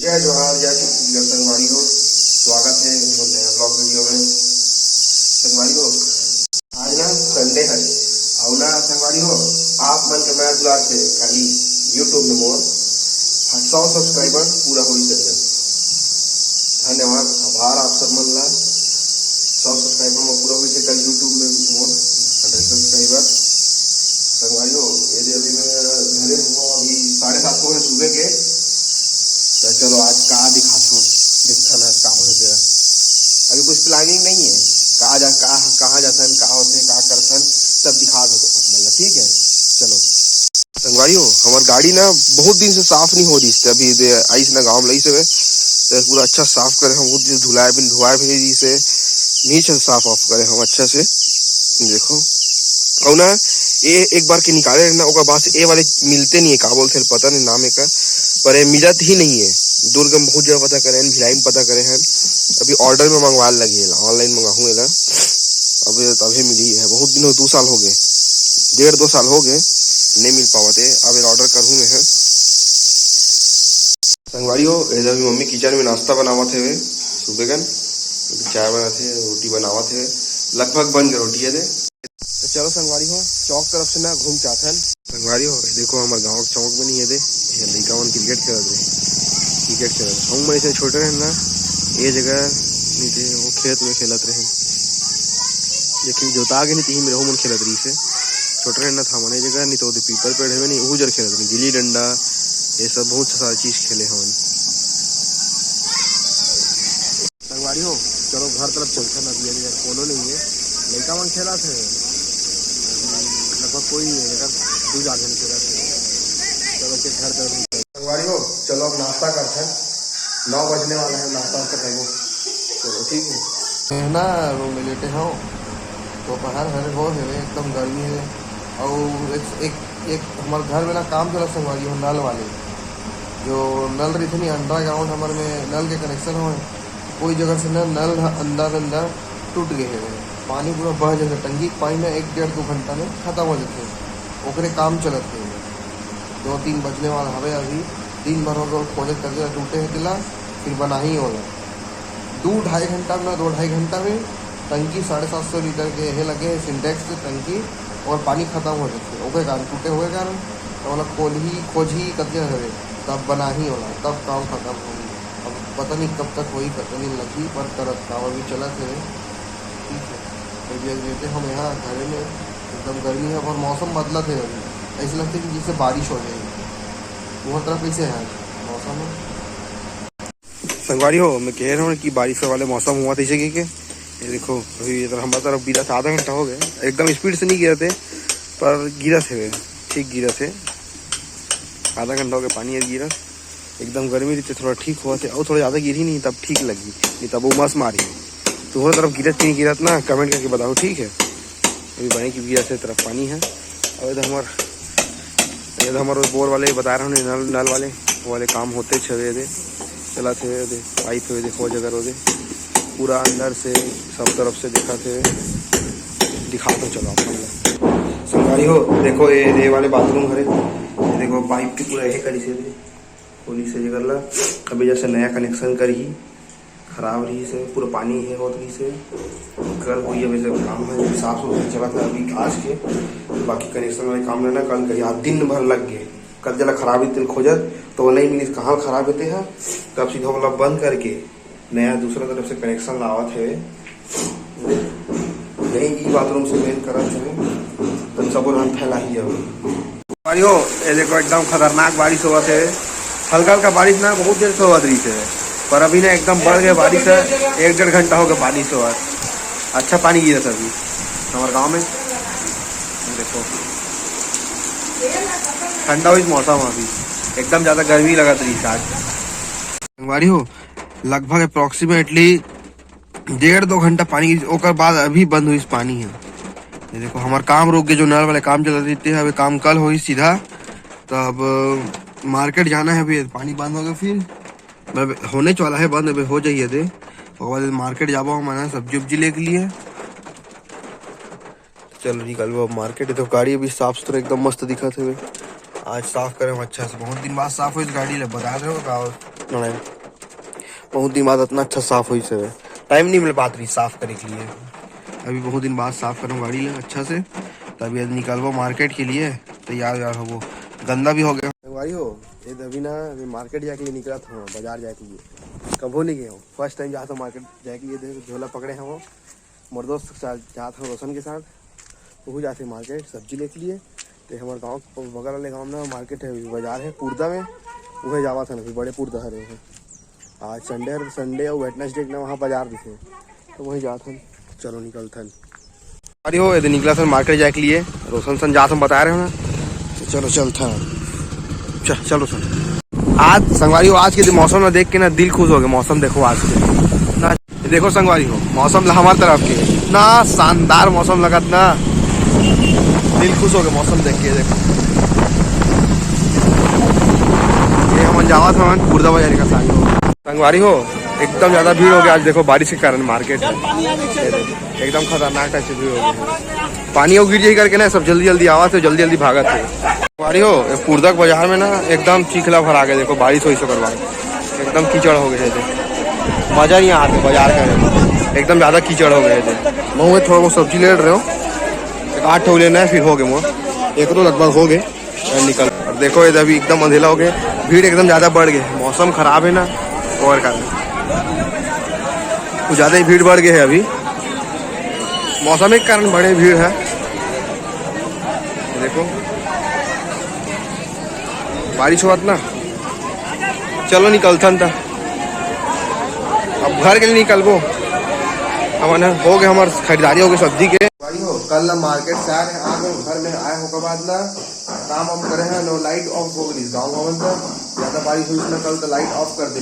जय जोहार जय छत्तीसगढ़ संगवारी हो। स्वागत है नया ब्लॉग वीडियो में। संगवारी हो आज ना संडे है और ना संगवारी हो आप मन के मैं दुलार से खाली यूट्यूब में मोर 100 सब्सक्राइबर पूरा हो सके। धन्यवाद आभार आप सब मन ला 100 सब्सक्राइबर में पूरा हुई कल यूट्यूब में मोर 100 सब्सक्राइबर। संगवारी हो यदि अभी मैं घरे हूँ अभी 7:30 हो सुबह के। तो चलो आज कहाँ दिखाता हूँ देखता ना कहाँ होते तेरा। अभी कुछ प्लानिंग नहीं है कहाँ जा कहाँ जासन कहाँ होते कहाँ करसन सब दिखा दो मतलब ठीक है। चलो संगवारी हो हमार गाड़ी ना बहुत दिन से साफ नहीं हो रही थी। अभी आई ना गाँव में लई से तो पूरा अच्छा साफ करे हम बहुत दिन धुआए भी से नीचे साफ ऑफ करे हम अच्छा से देखो। और ना ये एक बार के निकाले ना ओकर बाद से ये वाले मिलते नहीं है का बोलते पता नहीं नाम है का पर ये मिलत ही नहीं है। दुर्गम बहुत जगह पता करे भिलाई में पता करे हैं। अभी ऑर्डर में मंगवा लगे ऑनलाइन मंगाऊँ ला अभी तभी मिली है। बहुत दिनों 2 साल हो गए 1.5-2 साल हो गए नहीं मिल पावते। अब ऑर्डर करूँ मैं है। संगवारी हो इधर भी मम्मी किचन में नाश्ता बनावत है सुबह कन चाय बनाते रोटी बनावत है लगभग बन गए रोटी है। तो चलो संगवारी हो चौक तरफ से ना घूम चाहते हैं। संगवारी हो देखो हमारे गाँव के चौक में नहीं है दे लड़का मन क्रिकेट खेलत रहे हम ऐसे छोटे रहे ना ये जगह नीचे वो खेत में खेलत रहे लेकिन जोता के नहीं तीन में मन खेलत रही से छोटे रहना था मन जगह नहीं तो पीपल पेड़ है नहीं वो जर खेलत रही गिल्ली डंडा ये सब बहुत सारा चीज खेले हमन। संगवारी हो चलो घर तरफ चलते हैं। अभी अभी कोनो नहीं है लड़का मन खेला थे लगभग कोई दूर आगे नहीं खेला थे। चलो के घर तरफ संगवारी हो चलो अब नाश्ता करते हैं 9 बजने वाला है नाश्ता कर रहे। चलो ठीक है ना रूम में लेटे हो तो बाहर हरे हो है एकदम गर्मी है। और एक हमारे घर में ना काम चला संगवारी हो नल वाले जो नल रही थी नहीं अंडरग्राउंड हमारे में नल के कनेक्शन हो कोई जगह से ना नल अंदर टूट गए हैं। पानी पूरा बह जाता टंकी पानी में 1-1.5-2 घंटा में खत्म हो जाते ओकरे काम चलत है। 2-3 बजने वाला हवे अभी दिन भर हो खोजत करके टूटे है तिला फिर बना ही होगा 2-2.5 घंटा में 2-2.5 घंटा में टंकी 750 लीटर के ये लगे सिंटेक्स से टंकी और पानी खत्म हो जाते ओके कारण टूटे हुए कारण तो मतलब खोज ही करते रहे तब बना ही होगा तब काम खत्म होगी। अब पता नहीं कब तक होगी पता नहीं लगी पर तरत काम अभी चला थे ठीक है। तो देते हम यहाँ घर में एकदम गर्मी है और मौसम बदला थे अभी ऐसे लगता है कि जैसे बारिश हो जाएगी। वो तरफ कैसे है मौसम संगवारी हो मैं कह रहा हूँ कि बारिश वाले मौसम हुआ था इसे के ये देखो अभी हमारे तरफ गिरा था आधा घंटा हो गया एकदम स्पीड से नहीं गिरा थे पर गिरा थे ठीक गिरा थे आधा घंटा हो गया पानी गिरा एकदम गर्मी रहती थोड़ा ठीक हुआ थे और थोड़ा ज़्यादा गिरी नहीं तब ठीक लगी नहीं तब वो मस्त मारी तुम्हारी तरफ गिरत नहीं गिरत ना कमेंट करके बताओ ठीक है। अभी बने की गिरा से तरफ पानी है और इधर हमारे बोर वाले बता रहा हूँ नल वाले वो वाले काम होते छवे दे चला थे दे पाइप हुए देखो जगह हो दे पूरा अंदर से सब तरफ से दिखा दो। चलो आप संगवारी हो देखो ये वाले बाथरूम घरे ये देखो पाइप की पूरा यही करी से खोली से कर ला अभी जैसे नया कनेक्शन कर ही खराब रही से पूरा पानी है बहुत रही से कल कोई अभी से काम है साफ सुथरा चला था अभी आज के बाकी कनेक्शन वाले काम लेना कल करिए आज दिन भर लग गए कल जला खराबी तेल खोजत तो वो नहीं मिली कहाँ खराब होते हैं कब सीधा वाला बंद करके नया दूसरा तरफ से कनेक्शन लावत है यही बाथरूम से मेन करत है तो सब रंग फैला ही है। ये देखो एकदम खतरनाक बारिश हुआ थे हल्का हल्का बारिश ना बहुत देर से हुआ रही है पर अभी ना एकदम बढ़ गया बारिश है 1-1.5 घंटा हो गया बारिश हुआ अच्छा पानी गिरा था अभी हमारे गाँव में। देखो ठंडा हुई मौसम अभी एकदम ज़्यादा गर्मी लगा रही है आज संगवारी हो लगभग अप्रोक्सीमेटली 1.5-2 घंटा पानी ओकर बाद अभी बंद हुई पानी है। ये देखो हमारे काम रुक गए जो नल वाले काम चल रहे थे अभी काम कल हो सीधा तब मार्केट जाना है अभी पानी बंद हो गया फिर होने वाला है बंद अभी हो जाइए थे बाद मार्केट जाबो मैंने सब्जी ले के लिए चलो निकल वो मार्केट है तो गाड़ी अभी साफ सुथरा एकदम मस्त दिखा थे आज साफ करें अच्छा से बहुत दिन बाद साफ हुई गाड़ी बता रहे हो नहीं, बहुत दिन बाद इतना अच्छा साफ हुई से टाइम नहीं मिल पाती साफ करने के लिए। अभी बहुत दिन बाद साफ करूँ गाड़ी ले अच्छा से, तभी आज निकलबो मार्केट के लिए तैयार यार हो। गंदा भी हो गया गाड़ी हो। ये अभी ना अभी मार्केट जाके लिए निकला था, बाजार जाके लिए कभी नहीं गया हूँ, फर्स्ट टाइम जाता हूँ मार्केट जाके लिए। देख झोला पकड़े हैं वो मोर दोस्त के साथ जाते हैं रोशन के साथ, वो जाते हैं मार्केट सब्जी लेके लिए। तो हमारे गाँव बगल वाले गाँव में मार्केट है, बाजार है पुरदा में, वही जावा था ना बड़े पुरदा है। आज संडे और वेडनेसडे ना वहाँ बाजार भी थे, तो वहीं जाते हैं। चलो निकलते हैं। अरे हो ये निकला सर मार्केट जाए के लिए, रोशन सन जाते हम बता रहे हो ना, तो चलो चलते हैं। चलो सर आज संगवारी हो, आज के मौसम में देख के ना दिल खुश हो गया। मौसम देखो आज के ना, देखो संगवारी हो मौसम हमारे तरफ के ना शानदार मौसम लगत ना, दिल खुश हो गया मौसम देख के। देखो ये हम जावा था पुरदा बाजार का संगवारी हो, एकदम ज्यादा भीड़ हो गया आज। देखो बारिश के कारण मार्केट एकदम खतरनाक टाइप से भीड़ हो गई। पानी वो गिर जाए करके ना सब जल्दी जल्दी आवा थे, जल्दी जल्दी भागत थे। संगवारी हो पुरदा बाजार में ना एकदम चिखला भरा गया। देखो बारिश हो करवा एकदम कीचड़ हो गए थे, मजा नहीं आते बाजार का, एकदम ज्यादा कीचड़ हो गए थे। मैं थोड़ा बहुत सब्जी ले रहे हो, 8 ठो लेना है फिर हो गए वो एक तो लगभग हो गए निकल। और देखो ये अभी एकदम अंधेला हो गए, भीड़ एकदम ज्यादा बढ़ गई, मौसम खराब है ना और कारण कुछ ज्यादा ही भीड़ बढ़ गई है। अभी मौसम के कारण बड़े भीड़ है। देखो बारिश हुआ ना, चलो निकलता था अब घर के लिए निकलबो। अब हो गए हमारे खरीदारी हो गई सब्जी के। हो कल ना मार्केट से आ गए घर में आए हो के बाद ना काम वाम करे हैं, नो लाइट ऑफ हो गई गाँव भवन पर, ज्यादा बारिश हुई ना कल तो लाइट ऑफ कर दी।